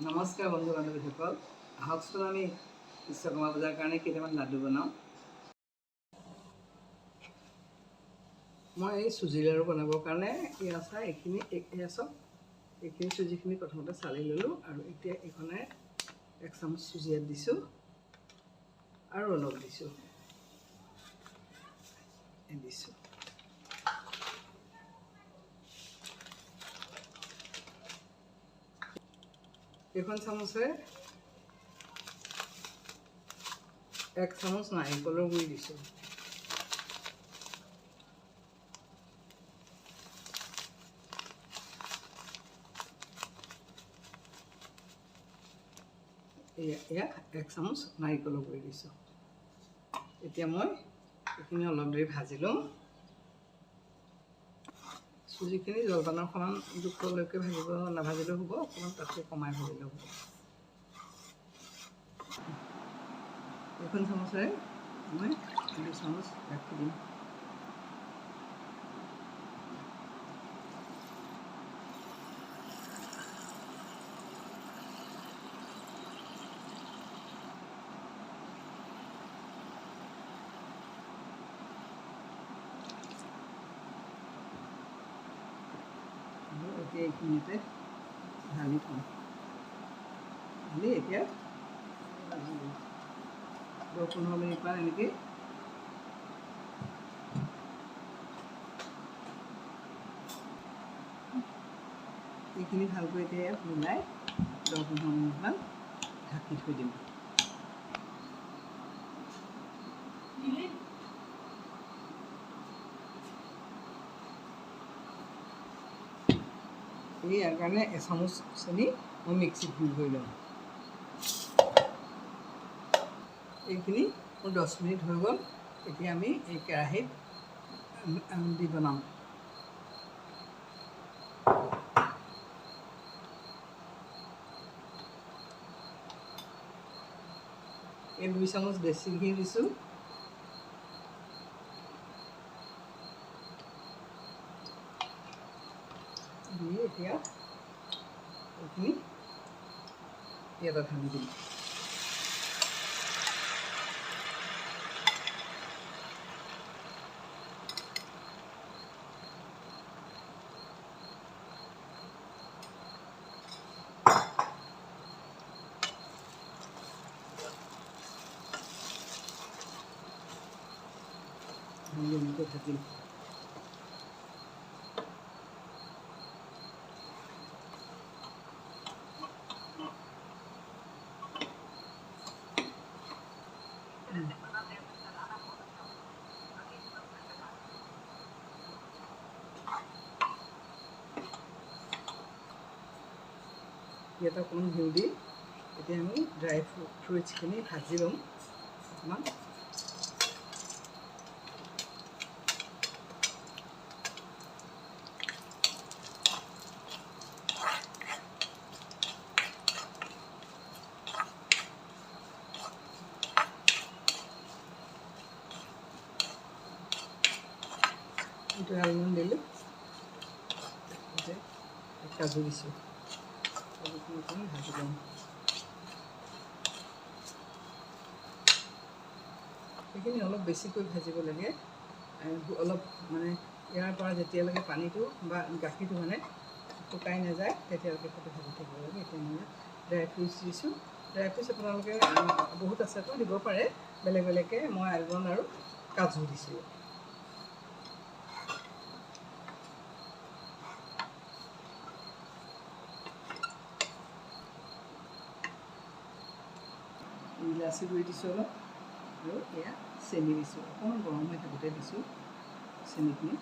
নমস্কাৰ বন্ধু বান্ধৱীসকল, আহকচোন আমি বিশ্বকৰ্মা পূজাৰ কাৰণে কেইটামান লাডু বনাওঁ। মই এই চুজি লাড়ু বনাবৰ কাৰণে এইখিনি চুজিখিনি প্ৰথমতে চালি ল'লোঁ আৰু এতিয়া এইখনে 1 চামুচ চুজি ইয়াত দিছোঁ আৰু অলপ দিছোঁ। এইখন চামুচে 1 চামুচ নাৰিকলৰ গুড়ি দিছোঁ। ইয়াত 1 চামুচ নাৰিকলৰ গুড়ি দিছোঁ। এতিয়া মই এইখিনি অলপ দেৰি ভাজি লওঁ। চুজিখিনি জলপানৰ সমান জোখলৈকে নাভাজিলেও হ'ব, অকণমান তাতকৈ কমাই ভাজিলেও হ'ব। এইখন চামুচেৰে মই 2 চামুচ গাখীৰ দিম। এতিয়া এইখিনিতে ঢালি থওঁ। এতিয়া 10-15 মিনিটমান এনেকৈ এইখিনি ভালকৈ এতিয়া মিলাই 10-15 মিনিটমান ঢাকি থৈ দিম। ইয়াৰ কাৰণে 1 চামুচ চেনি মই মিক্সিত গুড়ি কৰি লওঁ। এইখিনি মোৰ 10 মিনিট হৈ গ'ল। এতিয়া আমি এই কেৰাহীত দি বনাম। এই 2 চামুচ দেশী ঘি দিছোঁ। দি এতিয়া এইখিনি ইয়াতে ঢালি দিম। এনেকৈ ঢাকি ইয়াত অকণমান ঘিউ দি এতিয়া আমি ড্ৰাই ফ্ৰুটছখিনি ভাজি ল'ম অকণমান। এইটো আলমণ্ড দিলোঁ, কাজু দিছোঁ। কাজুখিনি ভাজি লওঁ। সেইখিনি অলপ বেছিকৈ ভাজিব লাগে। অলপ মানে ইয়াৰ পৰা যেতিয়ালৈকে পানীটো বা গাখীৰটো মানে শুকাই নাযায় তেতিয়ালৈকে সেইটো ভাজি থাকিব লাগে। এতিয়া মই ড্ৰাই ফ্ৰুটছ দিছোঁ। ড্ৰাই ফ্ৰুটছ আপোনালোকে বহুত আছেতো দিব পাৰে বেলেগ বেলেগকৈ। মই আলমণ্ড আৰু কাজু দিছোঁ। ইলাচি গুড়ি দিছোঁ অলপ আৰু এয়া চেনি দিছোঁ। অকণমান গৰম হৈ থাকোঁতে দিছোঁ চেনিখিনি।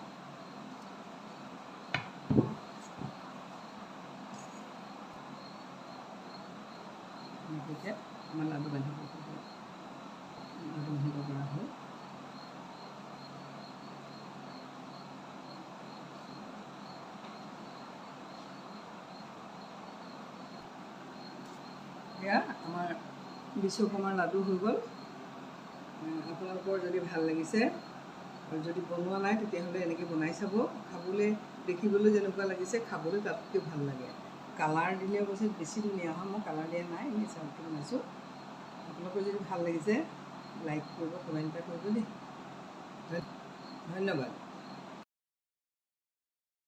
এতিয়া আমাৰ লাডু বান্ধিব পৰা হ'ল। এয়া আমাৰ বিশ্বকৰ্মাৰ লাডু হৈ গ'ল। আপোনালোকৰ যদি ভাল লাগিছে আৰু যদি বনোৱা নাই তেতিয়াহ'লে এনেকৈ বনাই চাব। খাবলৈ দেখিবলৈ যেনেকুৱা লাগিছে খাবলৈ তাতকৈ ভাল লাগে। কালাৰ দিলে অৱশ্যে বেছি ধুনীয়া হয়। মই কালাৰ দিয়া নাই, এনেই চাউলটো বনাইছোঁ। আপোনালোকৰ যদি ভাল লাগিছে লাইক কৰিব, কমেণ্ট এটা কৰিব দেই। ধন্যবাদ।